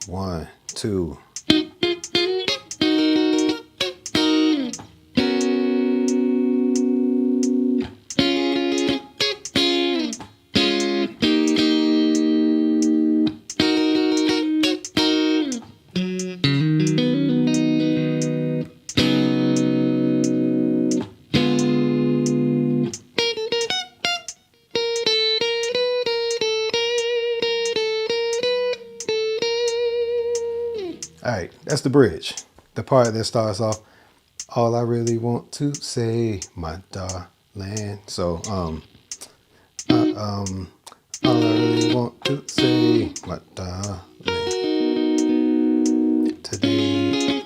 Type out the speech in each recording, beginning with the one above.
1, 2. All right, that's the bridge. The part that starts off, all I really want to say, my darling. So, all I really want to say, my darling, today.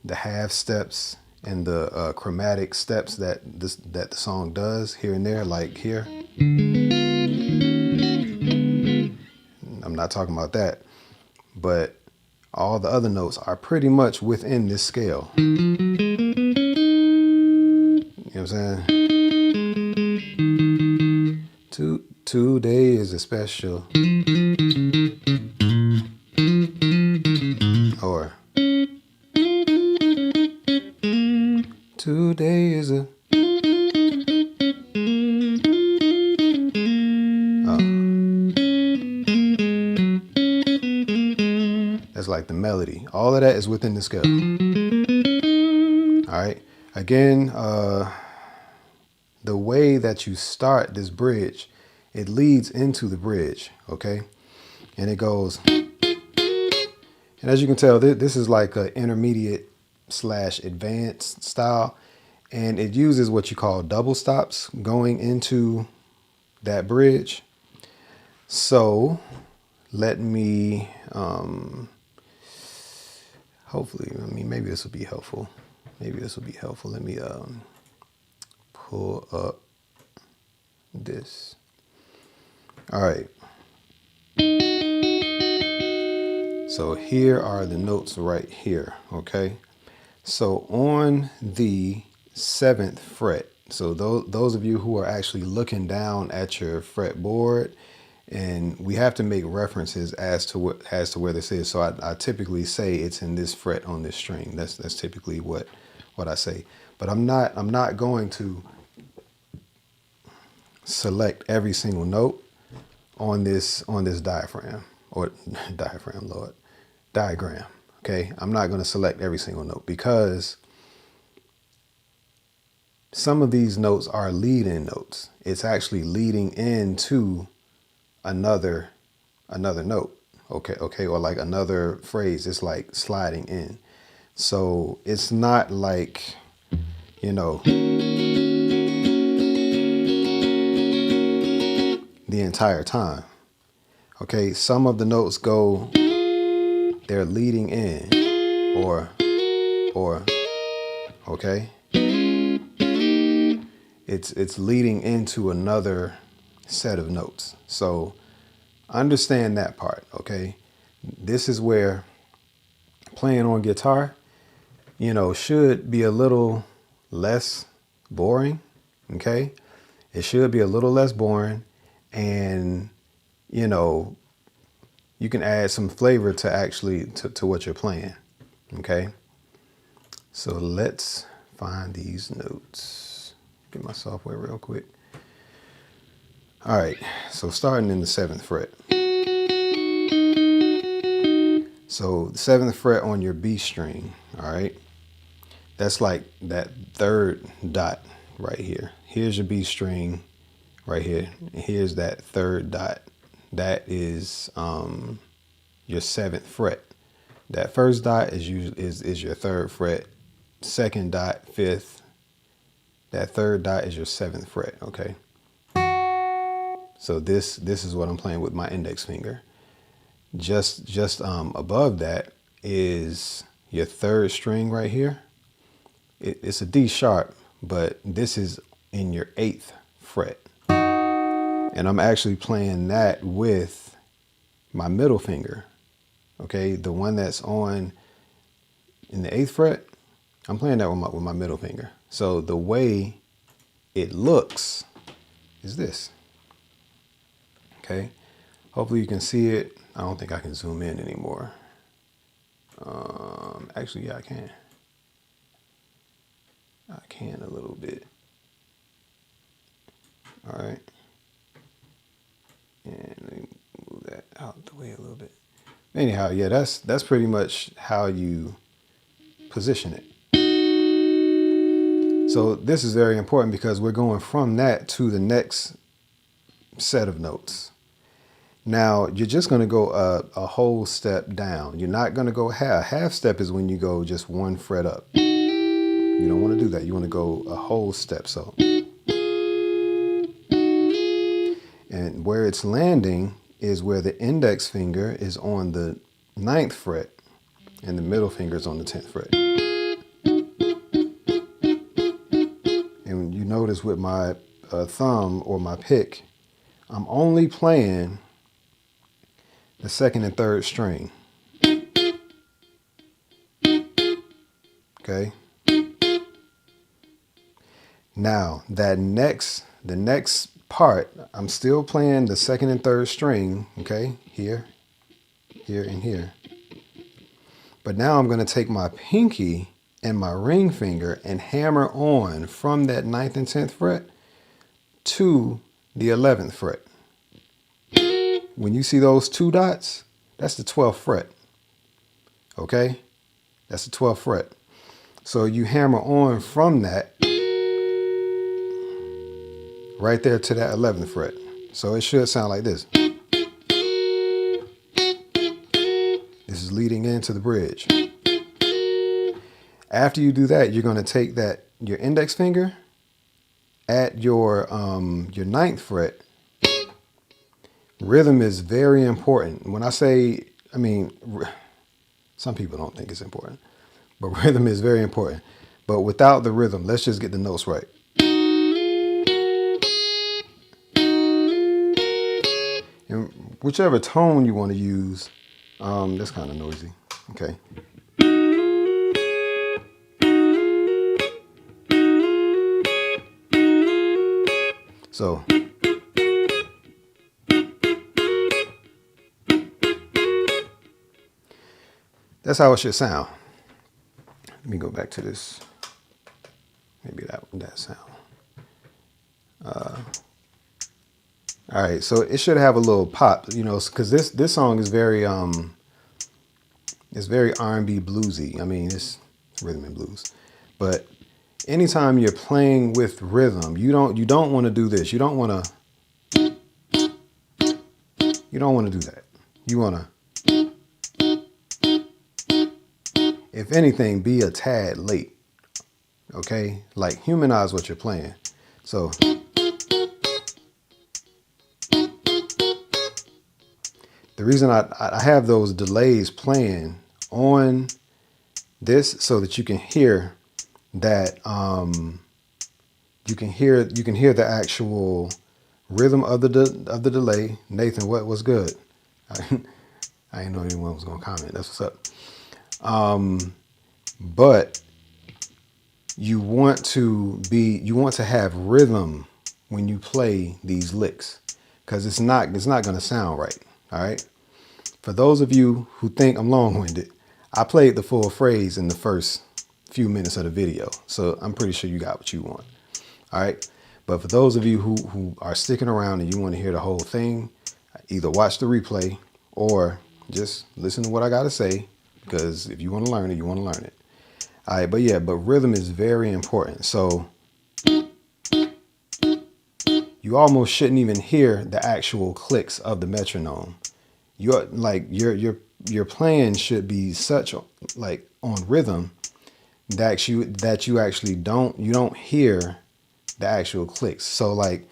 The half steps and the chromatic steps that the song does here and there, like here. I'm not talking about that, but all the other notes are pretty much within this scale. You know what I'm saying? Today is a special. Or today is a. That's like the melody. All of that is within the scale. All right. Again, the way that you start this bridge, it leads into the bridge. Okay. And it goes. And as you can tell, this is like an intermediate / advanced style. And it uses what you call double stops going into that bridge. So let me, hopefully, maybe this will be helpful. Let me pull up this. All right. So here are the notes right here, okay? So on the 7th fret, so those of you who are actually looking down at your fretboard, and we have to make references as to where this is. So I typically say it's in this fret on this string. That's typically what I say. But I'm not going to select every single note on this diaphragm or diagram. Okay, I'm not going to select every single note because some of these notes are lead-in notes. It's actually leading into another note. Okay, or like another phrase. It's like sliding in. So it's not like, you know, the entire time. Okay, some of the notes go, they're leading in, or, okay, it's leading into another set of notes. So understand that part, okay? This is where playing on guitar, you know, should be a little less boring, okay? It should be a little less boring, and, you know, you can add some flavor to actually to what you're playing, okay? So let's find these notes. Get my software real quick. All right, so starting in the 7th fret. So the 7th fret on your B string, all right? That's like that 3rd dot right here. Here's your B string right here. Here's that 3rd dot. That is your 7th fret. That first dot is your 3rd fret. 2nd dot, 5th. That 3rd dot is your 7th fret. Okay. So this is what I'm playing with my index finger. Just above that is your 3rd string right here. It's a D sharp, but this is in your 8th fret. And I'm actually playing that with my middle finger. Okay, the one that's on in the 8th fret, I'm playing that with my middle finger. So the way it looks is this. Okay, hopefully you can see it. I don't think I can zoom in anymore. Actually, yeah, I can. I can a little bit. All right. And let me move that out the way a little bit. Anyhow, yeah, that's pretty much how you position it. So this is very important because we're going from that to the next set of notes. Now, you're just going to go a whole step down. You're not going to go half. Half step is when you go just 1 fret up. You don't want to do that. You want to go a whole step. So, and where it's landing is where the index finger is on the 9th fret and the middle finger is on the 10th fret. And you notice with my thumb or my pick, I'm only playing the 2nd and 3rd string. Okay. Now the next part, I'm still playing the 2nd and 3rd string. Okay, here, here, and here. But now I'm going to take my pinky and my ring finger and hammer on from that 9th and 10th fret to the 11th fret. When you see those 2 dots, that's the 12th fret. Okay, that's the 12th fret. So you hammer on from that right there to that 11th fret. So it should sound like this. This is leading into the bridge. After you do that, you're going to take that your index finger at your 9th fret. Rhythm is very important. When I say, I mean, some people don't think it's important, but rhythm is very important. But without the rhythm, let's just get the notes right. And whichever tone you want to use, that's kind of noisy. Okay. So that's how it should sound. Let me go back to this. Maybe that sound. All right, so it should have a little pop, you know, because this song is very it's very R&B bluesy. I mean, it's rhythm and blues, but anytime you're playing with rhythm, you don't want to do this. You don't want to do that. You want to, if anything, be a tad late. Okay, like humanize what you're playing. So the reason I have those delays playing on this so that you can hear that you can hear the actual rhythm of the delay. Nathan, what was good? I didn't know anyone was gonna comment. That's what's up. But you want to have rhythm when you play these licks, because it's not gonna sound right. All right. For those of you who think I'm long-winded, I played the full phrase in the first few minutes of the video, so I'm pretty sure you got what you want. All right. But for those of you who are sticking around and you want to hear the whole thing, either watch the replay or just listen to what I got to say, because if you want to learn it, you want to learn it. All right. But yeah, but rhythm is very important. So you almost shouldn't even hear the actual clicks of the metronome. Your playing should be such like on rhythm that you actually don't hear the actual clicks. So like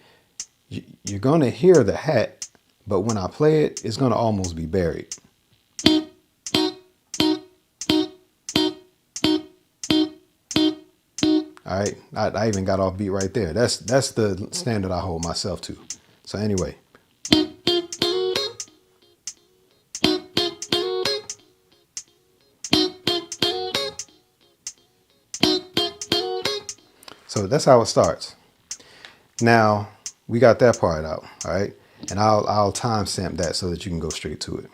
you're gonna hear the hat, but when I play it, it's gonna almost be buried. All right, I even got off beat right there. That's the standard I hold myself to. So anyway. So that's how it starts. Now we got that part out, all right? And I'll timestamp that so that you can go straight to it.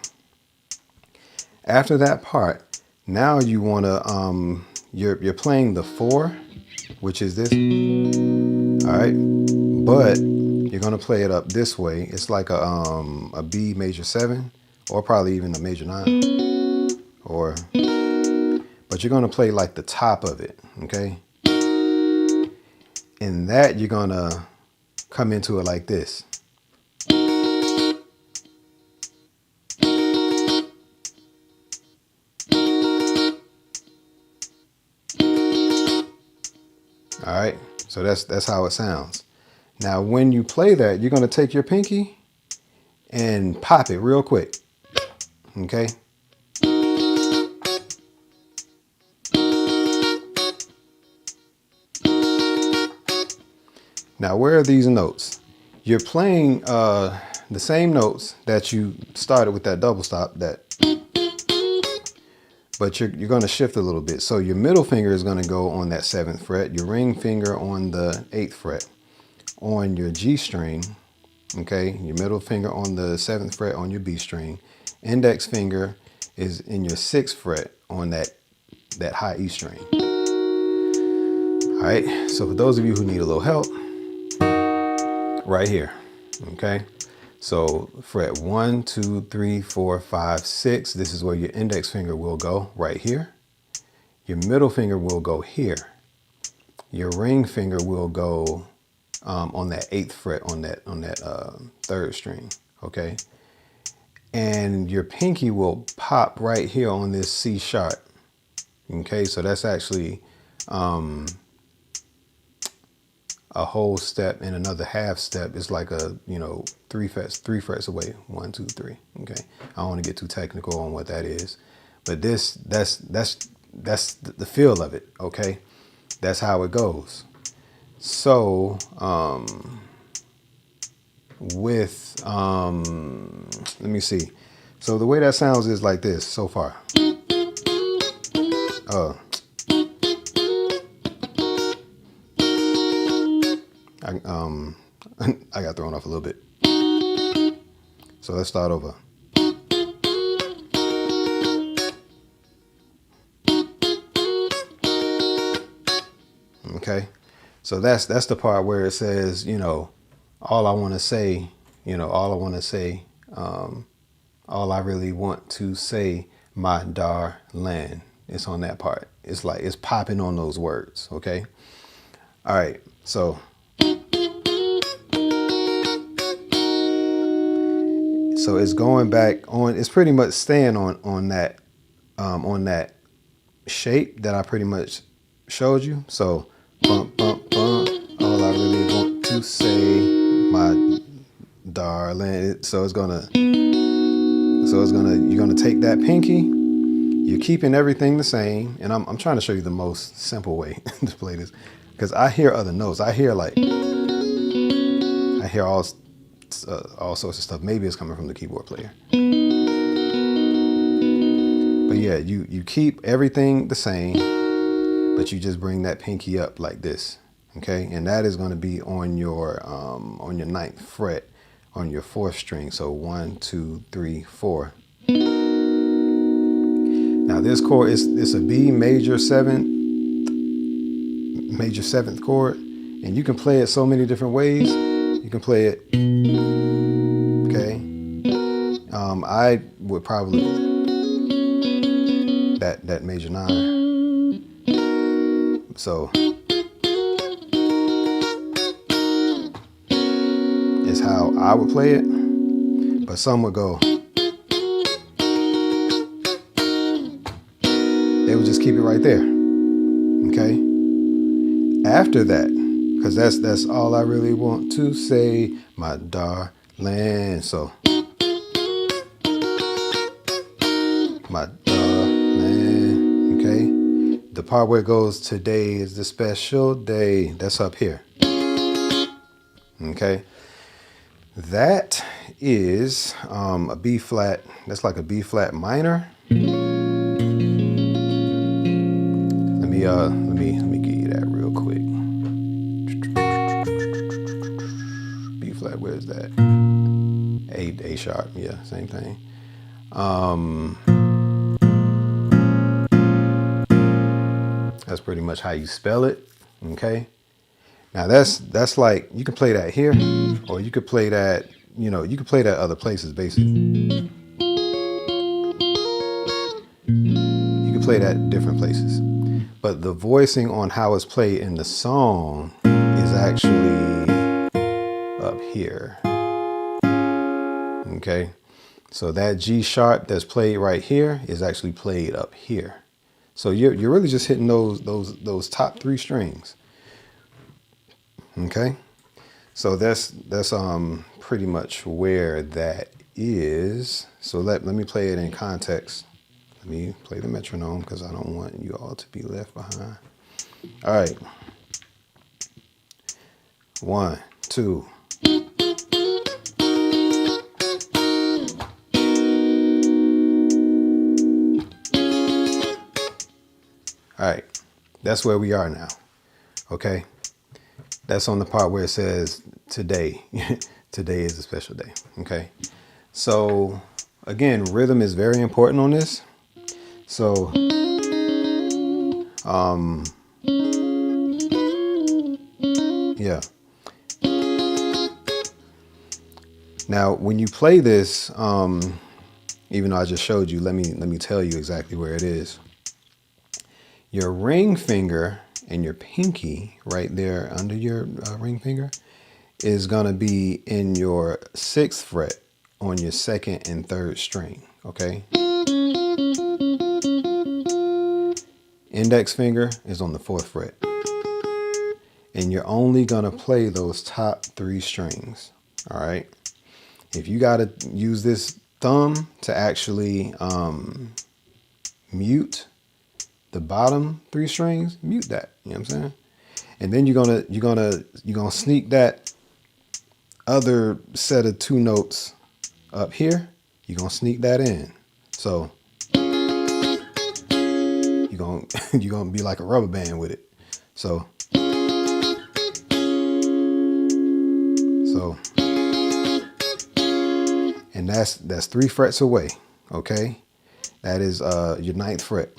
After that part, now you want to you're playing the 4, which is this, all right? But you're gonna play it up this way. It's like a B major 7, or probably even a major 9, or. But you're gonna play like the top of it, okay? In that you're gonna come into it like this. All right, so that's how it sounds. Now, when you play that, you're gonna take your pinky and pop it real quick, okay? Now, where are these notes? You're playing the same notes that you started with that double stop, but you're going to shift a little bit. So your middle finger is going to go on that 7th fret, your ring finger on the 8th fret. On your G string, okay, your middle finger on the 7th fret on your B string, index finger is in your 6th fret on that high E string. All right, so for those of you who need a little help, right here, okay? So fret 1, 2, 3, 4, 5, 6. This is where your index finger will go, right here. Your middle finger will go here. Your ring finger will go on that 8th fret on that 3rd string, okay? And your pinky will pop right here on this C sharp, okay? So that's actually a whole step and another half step. Is like a, 3 frets away. 1, 2, 3. Okay. I don't want to get too technical on what that is, but that's the feel of it. Okay. That's how it goes. So, let me see. So the way that sounds is like this so far. I got thrown off a little bit. So let's start over. Okay. So that's the part where it says, all I want to say, all I really want to say, my darling. It's on that part. It's like it's popping on those words. Okay. All right. So it's going back on. It's pretty much staying on that shape that I pretty much showed you. So bump, bump, bump. All I really want to say, my darling. You're gonna take that pinky. You're keeping everything the same, and I'm trying to show you the most simple way to play this, because I hear other notes. I hear all sorts of stuff. Maybe it's coming from the keyboard player. But yeah, you keep everything the same, but you just bring that pinky up like this, okay? And that is going to be on your 9th fret on your 4th string. So 1, 2, 3, 4. Now this chord it's a B major 7th chord, and you can play it so many different ways. You can play it, okay. I would probably that major 9. So is how I would play it, but some would go. They would just keep it right there, okay? After that, because that's all I really want to say, my darling. So, my darling, okay? The part where it goes, today is the special day, that's up here, okay? That is a B flat. That's like a B flat minor. Let me give you that real quick. Where's that? A sharp. Yeah, same thing. That's pretty much how you spell it. Okay. Now that's like, you can play that here, or you could play that, you know, you could play that other places basically. You can play that different places. But the voicing on how it's played in the song is actually up here. Okay. So that G sharp that's played right here is actually played up here. So you're really just hitting those top 3 strings. Okay. So that's pretty much where that is. So let me play it in context. Let me play the metronome because I don't want you all to be left behind. All right. 1, 2. All right. That's where we are now. Okay. That's on the part where it says today. Today is a special day. Okay. So again, rhythm is very important on this. So yeah. Now when you play this, even though I just showed you, let me tell you exactly where it is. Your ring finger and your pinky right there under your ring finger is going to be in your 6th fret on your 2nd and 3rd string. Okay. Index finger is on the 4th fret. And you're only going to play those top 3 strings. All right. If you got to use this thumb to actually mute the bottom 3 strings, mute that. You know what I'm saying? And then you're gonna sneak that other set of 2 notes up here. You're gonna sneak that in. So you're gonna be like a rubber band with it. So and that's 3 frets away. Okay, that is your 9th fret.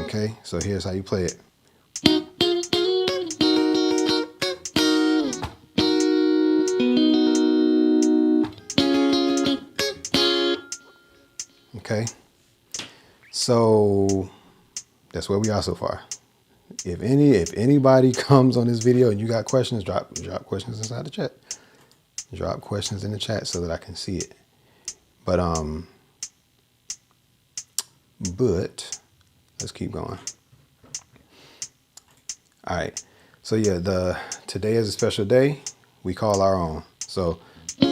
Okay, so here's how you play it. Okay, so that's where we are so far. If anybody comes on this video and you got questions, drop questions inside the chat. Drop questions in the chat so that I can see it. But let's keep going. All right. So yeah, today is a special day. We call our own. So all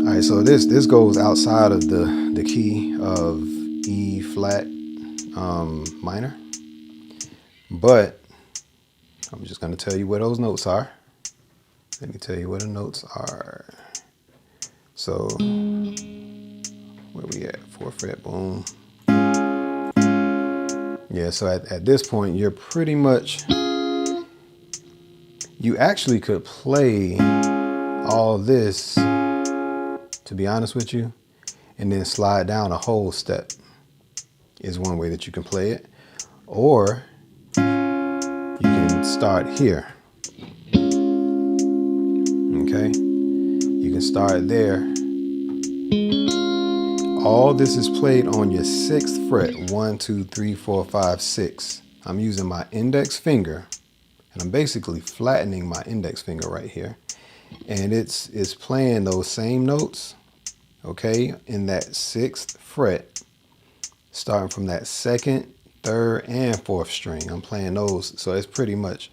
right, so this goes outside of the key of E flat minor. But I'm just going to tell you where those notes are. Let me tell you where the notes are. So where we at? 4th fret, boom. Yeah, so at this point, you're pretty much, you actually could play all this, to be honest with you, and then slide down a whole step is one way that you can play it. Or you can start here. Okay, you can start there. All this is played on your 6th fret. 1, 2, 3, 4, 5, 6. I'm using my index finger, and I'm basically flattening my index finger right here, and it's playing those same notes. Okay, in that 6th fret, starting from that 2nd, 3rd, and 4th string. I'm playing those, so it's pretty much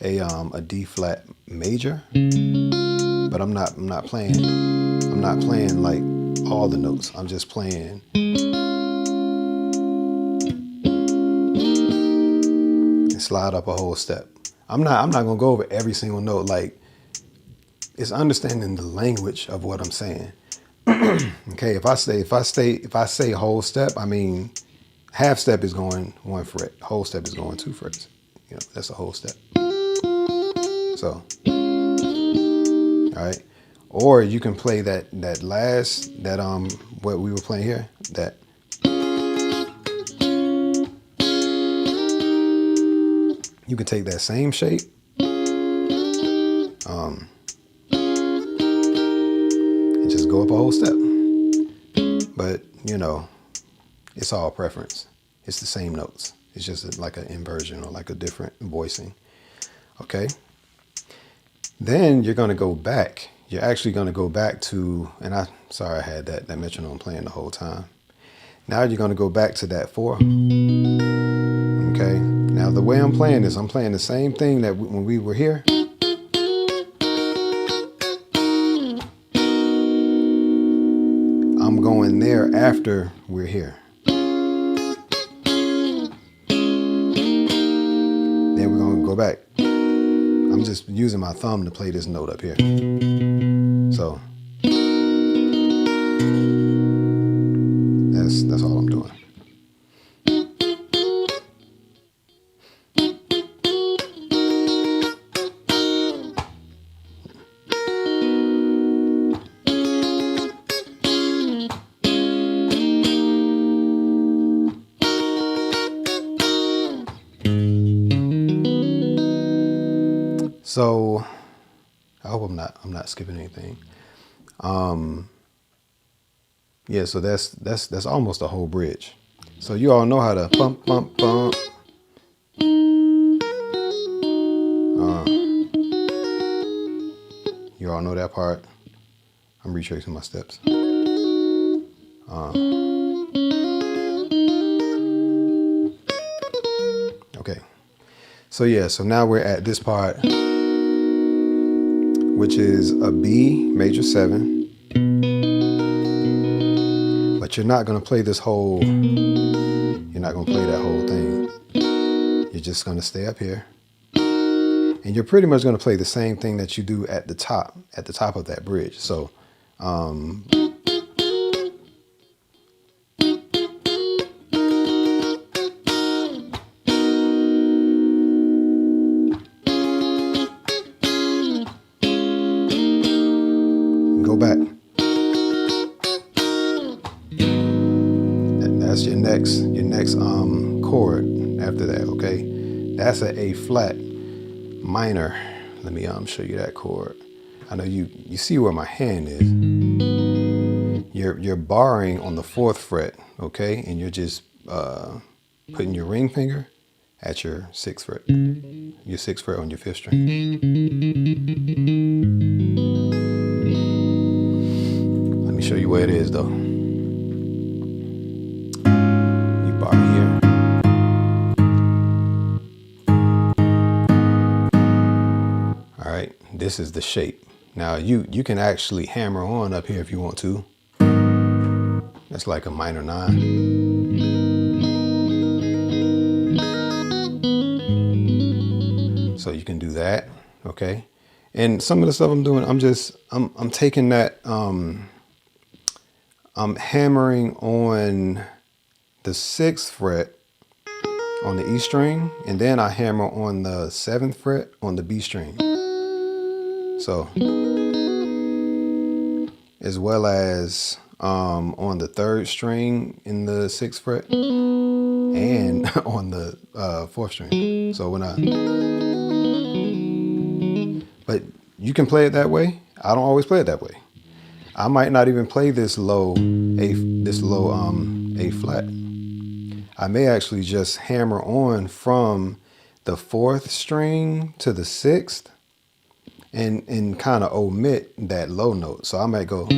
a D flat major. But I'm not playing like all the notes. I'm just playing and slide up a whole step. I'm not gonna go over every single note. Like, it's understanding the language of what I'm saying. Okay, if I say whole step, I mean half step is going 1 fret, whole step is going 2 frets. You know, that's a whole step. So, all right. Or you can play that last, what we were playing here, that. You can take that same shape, and just go up a whole step. But, you know, it's all preference. It's the same notes. It's just like an inversion or like a different voicing. Okay. Then you're going to go back. You're actually going to go back to, and sorry I had that metronome playing the whole time. Now you're going to go back to that 4. Okay. Now the way I'm playing this, I'm playing the same thing that when we were here. I'm going there after we're here. Then we're going to go back. I'm just using my thumb to play this note up here. So that's all I'm doing. So I hope I'm not skipping anything. Yeah, so that's almost a whole bridge. So you all know how to bump, bump, bump. You all know that part. I'm retracing my steps. Okay. So yeah, so now we're at this part, which is a B major 7. But you're not going to play this whole, you're not going to play that whole thing. You're just going to stay up here. And you're pretty much going to play the same thing that you do at the top of that bridge. So, go back. That's your next chord after that, okay? That's an A flat minor. Let me show you that chord. I know you see where my hand is. You're barring on the 4th fret, okay? And you're just putting your ring finger at your 6th fret. Your 6th fret on your 5th string. Let me show you where it is though. This is the shape. Now you can actually hammer on up here if you want to. That's like a minor 9. So you can do that, okay? And some of the stuff I'm doing, I'm taking that, I'm hammering on the 6th fret on the E string, and then I hammer on the 7th fret on the B string. So, as well as on the 3rd string in the 6th fret and on the 4th string. So but you can play it that way. I don't always play it that way. I might not even play this low A flat. I may actually just hammer on from the 4th string to the 6th. And kind of omit that low note. So I might go.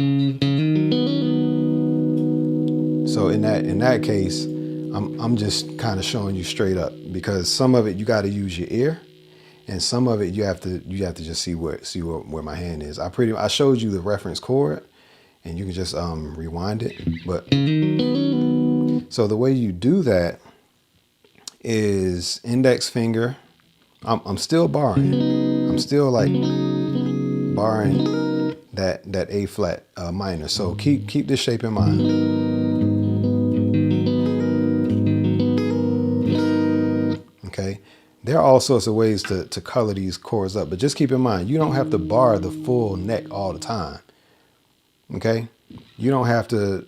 So in that case, I'm just kind of showing you straight up, because some of it you got to use your ear, and some of it you have to just see where my hand is. I showed you the reference chord, and you can just rewind it. But so the way you do that is index finger. I'm still barring. I'm still like barring that A flat minor. So keep this shape in mind. There are all sorts of ways to color these chords up, but just keep in mind, you don't have to bar the full neck all the time. Okay? You don't have to,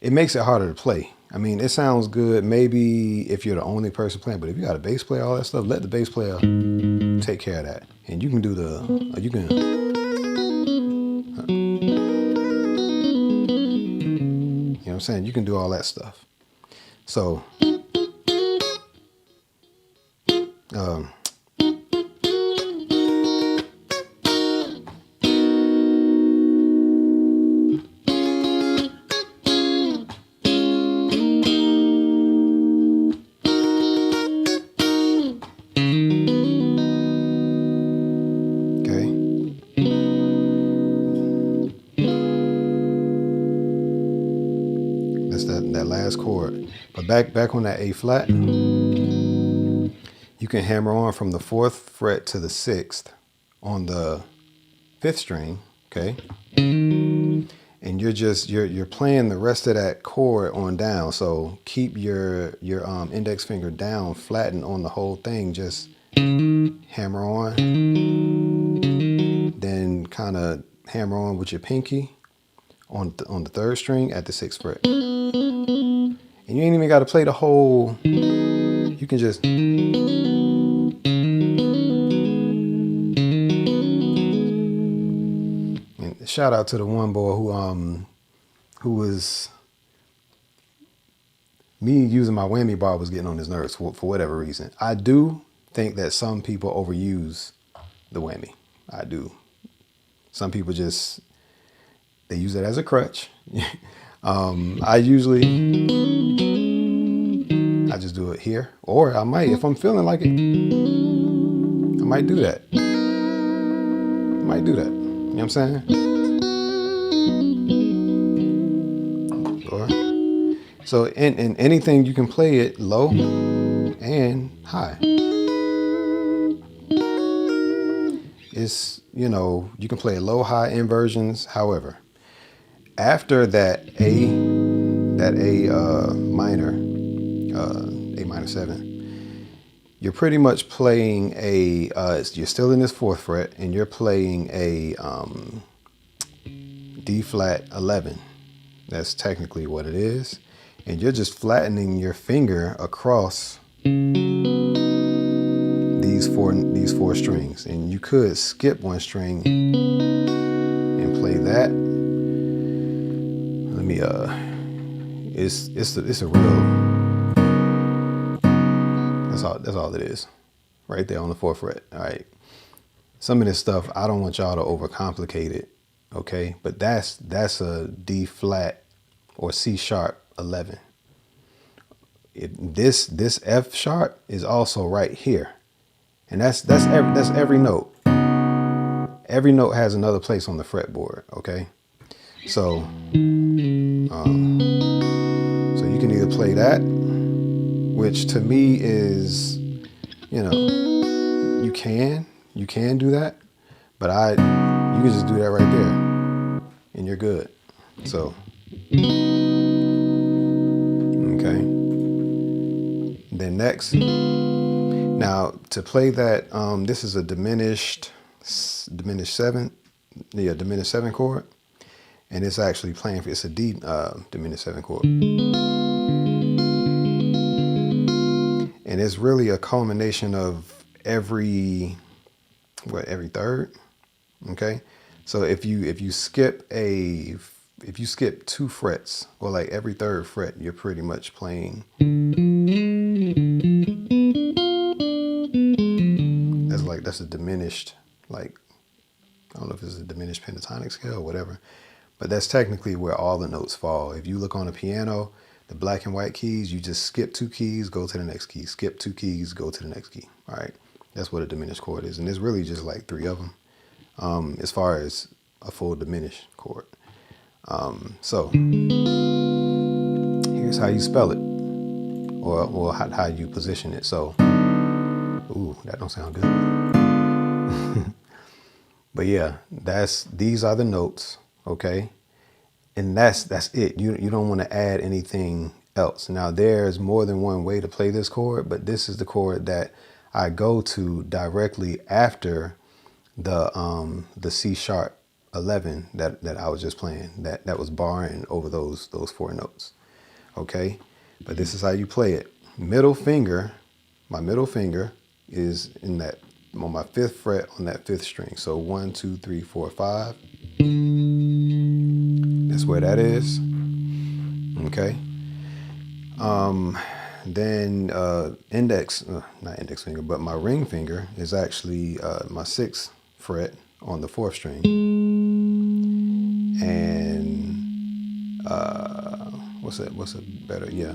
it makes it harder to play. I mean, it sounds good maybe if you're the only person playing, but if you got a bass player, all that stuff, let the bass player take care of that. And you can do the, you know what I'm saying? You can do all that stuff. So, that last chord. But back on that A flat, you can hammer on from the 4th fret to the 6th on the 5th string, okay? And you're playing the rest of that chord on down. So keep your index finger down, flatten on the whole thing, just hammer on. Then kind of hammer on with your pinky on the 3rd string at the 6th fret. And you ain't even got to play the whole, you can just, and shout out to the one boy who was, me using my whammy bar was getting on his nerves for whatever reason. I do think that some people overuse the whammy. I do. Some people just, they use it as a crutch. I just do it here, or I might, if I'm feeling like it, I might do that. You know what I'm saying? Or, so in anything you can play it low and high. It's, you know, you can play low, high inversions. However, after that A minor, A minor 7, you're pretty much playing a, you're still in this 4th fret and you're playing a D flat 11. That's technically what it is. And you're just flattening your finger across these four strings. And you could skip one string and play that. Let me, it's a real, that's all it is. Right there on the 4th fret. All right. Some of this stuff, I don't want y'all to overcomplicate it. Okay. But that's a D flat or C sharp 11. This F sharp is also right here. And that's every note. Every note has another place on the fretboard. Okay. So you can either play that, which to me is, you know, you can do that, but you can just do that right there and you're good. So, okay. Then next, now to play that, this is a diminished 7, yeah, diminished 7 chord. And it's actually playing, it's a D diminished 7 chord. And it's really a culmination of every third. Okay. So if you skip 2 frets, or like every 3rd fret, you're pretty much playing. That's a diminished, like, I don't know if it's a diminished pentatonic scale or whatever. But that's technically where all the notes fall. If you look on a piano, the black and white keys, you just skip 2 keys, go to the next key. Skip 2 keys, go to the next key. All right. That's what a diminished chord is. And there's really just like 3 of them as far as a full diminished chord. So here's how you spell it, or how you position it. So, ooh, that don't sound good. But yeah, these are the notes. Okay. And that's it. You don't want to add anything else. Now there's more than one way to play this chord, but this is the chord that I go to directly after the C sharp 11 that I was just playing, that was barring over those four notes. Okay, but this is how you play it. Middle finger, my middle finger is in that, on my 5th fret on that 5th string. So 1, 2, 3, 4, 5. That's where that is. Okay. Then index, not index finger, but my ring finger is actually my 6th fret on the 4th string. And what's a better? Yeah,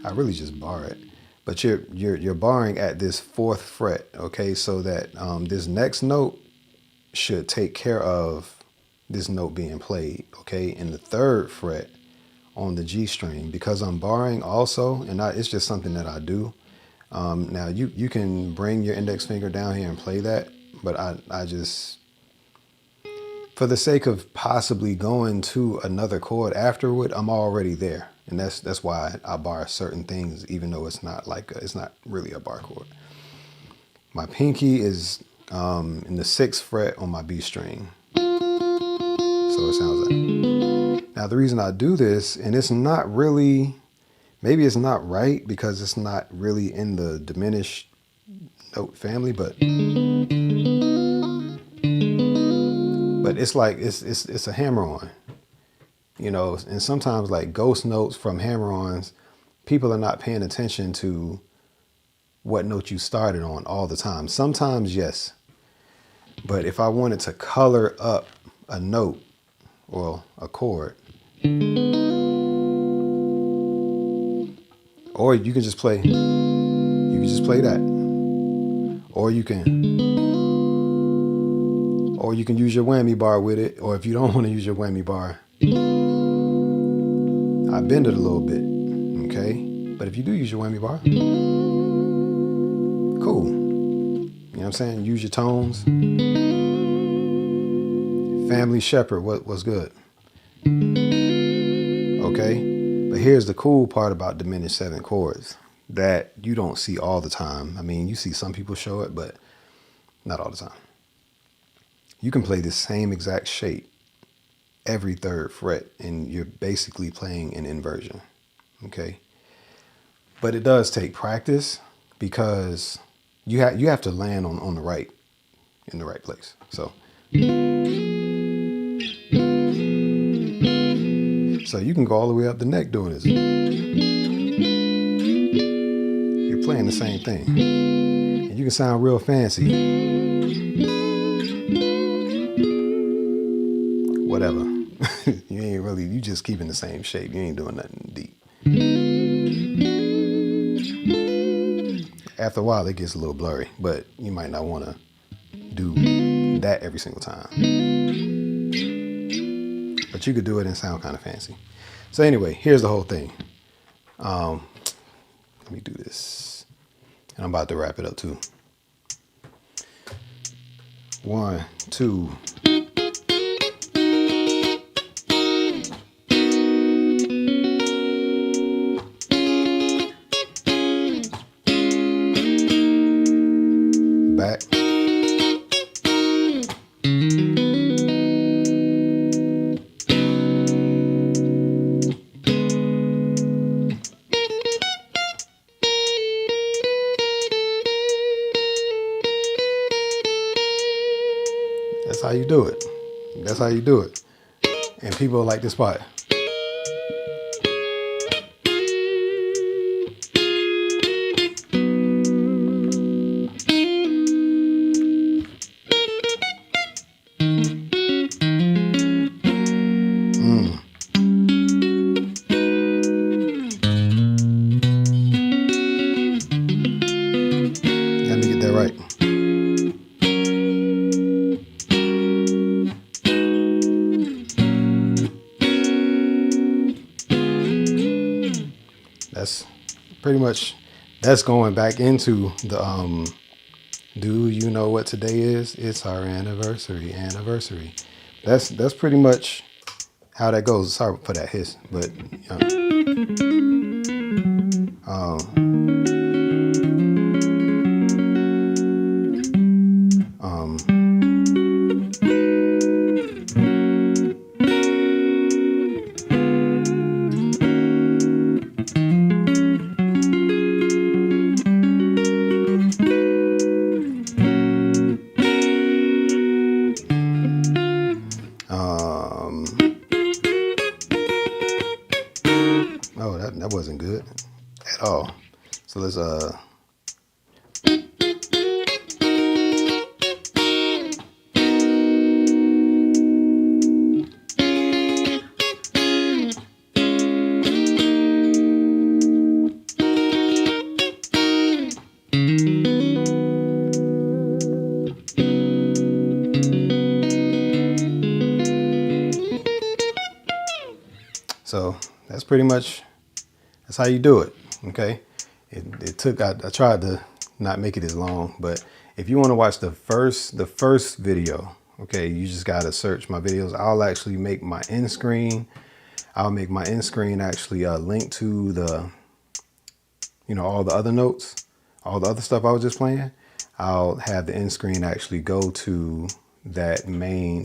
I really just bar it. But you're barring at this 4th fret, okay? So that this next note should take care of this note being played, okay? In the 3rd fret on the G string, because I'm barring also, and it's just something that I do. Now you can bring your index finger down here and play that, but I just, for the sake of possibly going to another chord afterward, I'm already there. And that's why I bar certain things, even though it's not it's not really a bar chord. My pinky is in the 6th fret on my B string. So it sounds like. Now the reason I do this, and it's not really, maybe it's not right because it's not really in the diminished note family, but it's like it's a hammer-on, you know. And sometimes like ghost notes from hammer-ons, people are not paying attention to what note you started on all the time. Sometimes yes, but if I wanted to color up a note or a chord, or you can just play that, or you can use your whammy bar with it. Or if you don't want to use your whammy bar, I bend it a little bit, okay? But if you do use your whammy bar, cool. You know what I'm saying? Use your tones. Family Shepherd, what's good? Okay? But here's the cool part about diminished 7 chords that you don't see all the time. I mean, you see some people show it, but not all the time. You can play the same exact shape every 3rd fret, and you're basically playing an inversion, okay? But it does take practice, because you have to land in the right place. So you can go all the way up the neck doing this. You're playing the same thing, and you can sound real fancy. Whatever. You just keeping the same shape. You ain't doing nothing deep. After a while, it gets a little blurry, but you might not want to do that every single time. But you could do it and sound kind of fancy. So anyway, here's the whole thing. Let me do this. And I'm about to wrap it up too. 1, 2. Back. That's how you do it. That's how you do it. And people like this part. Let me get that right. That's pretty much, that's going back into the do you know what today is? It's our anniversary. That's pretty much how that goes. Sorry for that hiss, but was so that's pretty much, that's how you do it. Okay. It took, I tried to not make it as long, but if you want to watch the first video, okay, you just got to search my videos. I'll actually make my end screen. I'll make my end screen actually link to the, you know, all the other notes, all the other stuff I was just playing. I'll have the end screen actually go to that main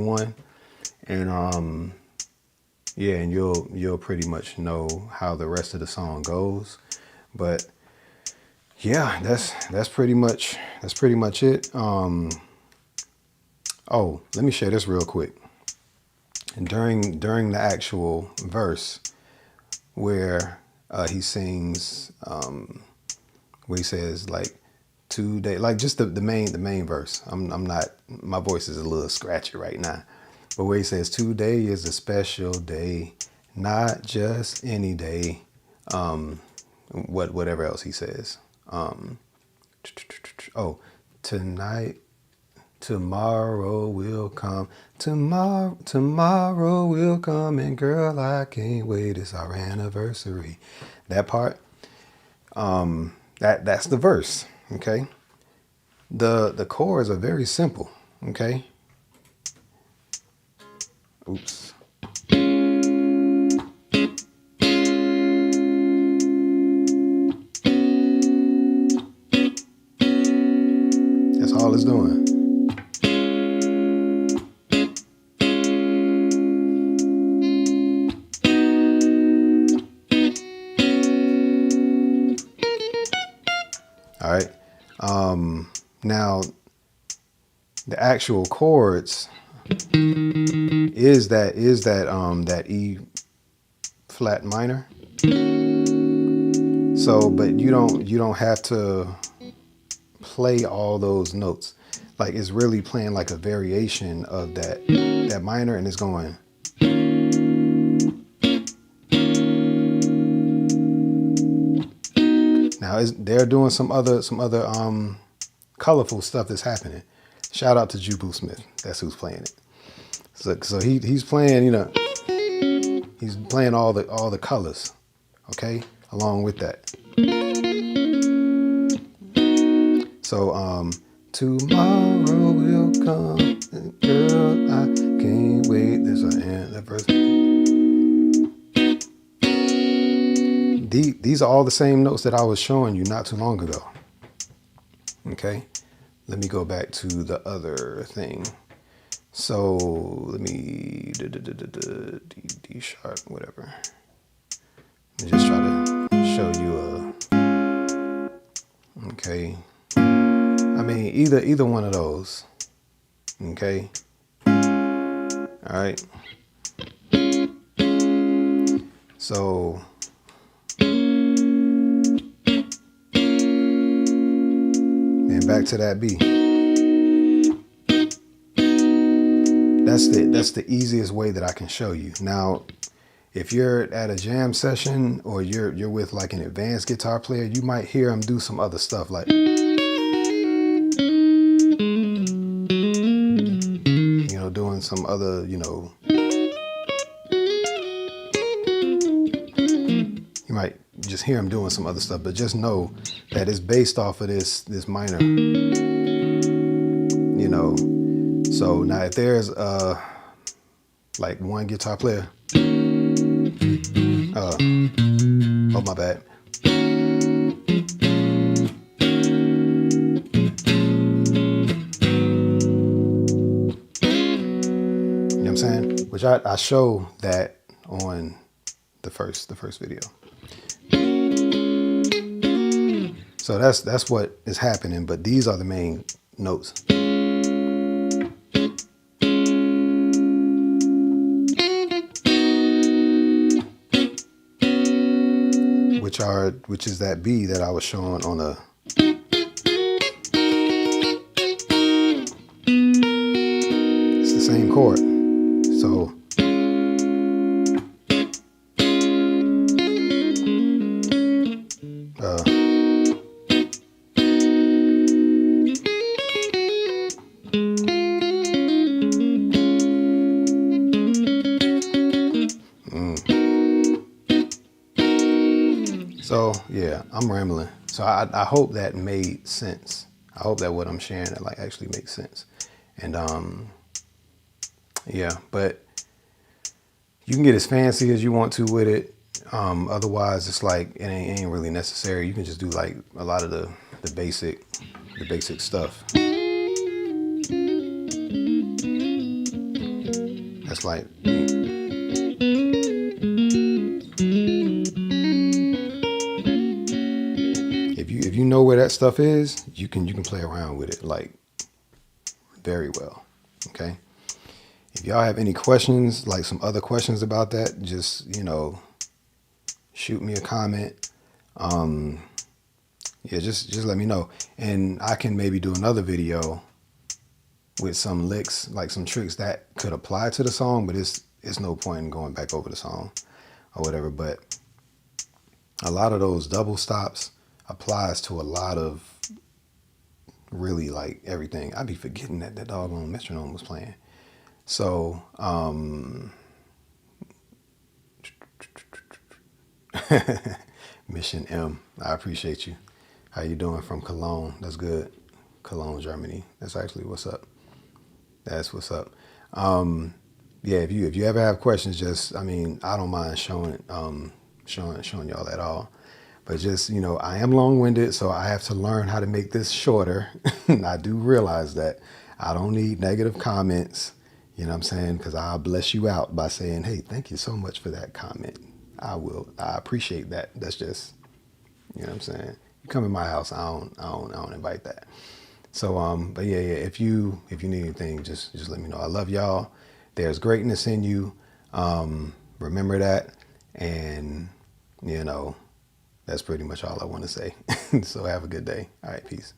one. And yeah, and you'll pretty much know how the rest of the song goes. But yeah, that's pretty much it. Oh, let me share this real quick. And during the actual verse where he sings, where he says like today, like just the main verse. I'm not, my voice is a little scratchy right now. But where he says today is a special day, not just any day. Whatever else he says. Oh, tonight, tomorrow will come. Tomorrow will come, and girl, I can't wait. It's our anniversary. That part. That's the verse. Okay. The chords are very simple. Okay. Oops. That's all it's doing. All right. Now the actual chords is that E flat minor. So, but you don't have to play all those notes. Like it's really playing like a variation of that minor, and it's going. Now they're doing some other colorful stuff that's happening. Shout out to Jubu Smith. That's who's playing it. So he's playing, you know, he's playing all the colors, okay, along with that. So tomorrow will come, girl, I can't wait. There's an end, the verse. These are all the same notes that I was showing you not too long ago. Okay, let me go back to the other thing. So let me D sharp, whatever. Let me just try to show you okay. I mean either one of those. Okay. All right. So and back to that B. That's the easiest way that I can show you. Now, if you're at a jam session or you're with like an advanced guitar player, you might hear them do some other stuff like, you know, doing some other, you know, you might just hear them doing some other stuff, but just know that it's based off of this minor, you know. So now if there's like one guitar player, oh my bad. You know what I'm saying? Which I show that on the first video. So that's what is happening, but these are the main notes. which is that B that I was showing on a. It's the same chord. So So yeah, I'm rambling. So I hope that made sense. I hope that what I'm sharing that like actually makes sense. And yeah, but you can get as fancy as you want to with it. Otherwise, it's like it ain't really necessary. You can just do like a lot of the basic stuff. That's like. If you know where that stuff is, you can play around with it like very well. Okay. If y'all have any questions, like some other questions about that, just shoot me a comment. Yeah, just let me know, and I can maybe do another video with some licks, like some tricks that could apply to the song. But it's no point in going back over the song or whatever. But a lot of those double stops applies to a lot of really like everything. I'd be forgetting that doggone metronome was playing. So Mission M, I appreciate you. How you doing from Cologne? That's good. Cologne, Germany. That's actually what's up. That's what's up. Yeah, if you ever have questions, just I don't mind showing y'all that all. But just, I am long-winded, so I have to learn how to make this shorter. I do realize that I don't need negative comments, you know what I'm saying? Because I'll bless you out by saying, hey, thank you so much for that comment. I appreciate that. That's just, you know what I'm saying? You come in my house, I don't invite that. So, but yeah, if you need anything, just let me know. I love y'all. There's greatness in you. Remember that. And, that's pretty much all I want to say. So have a good day. All right, peace.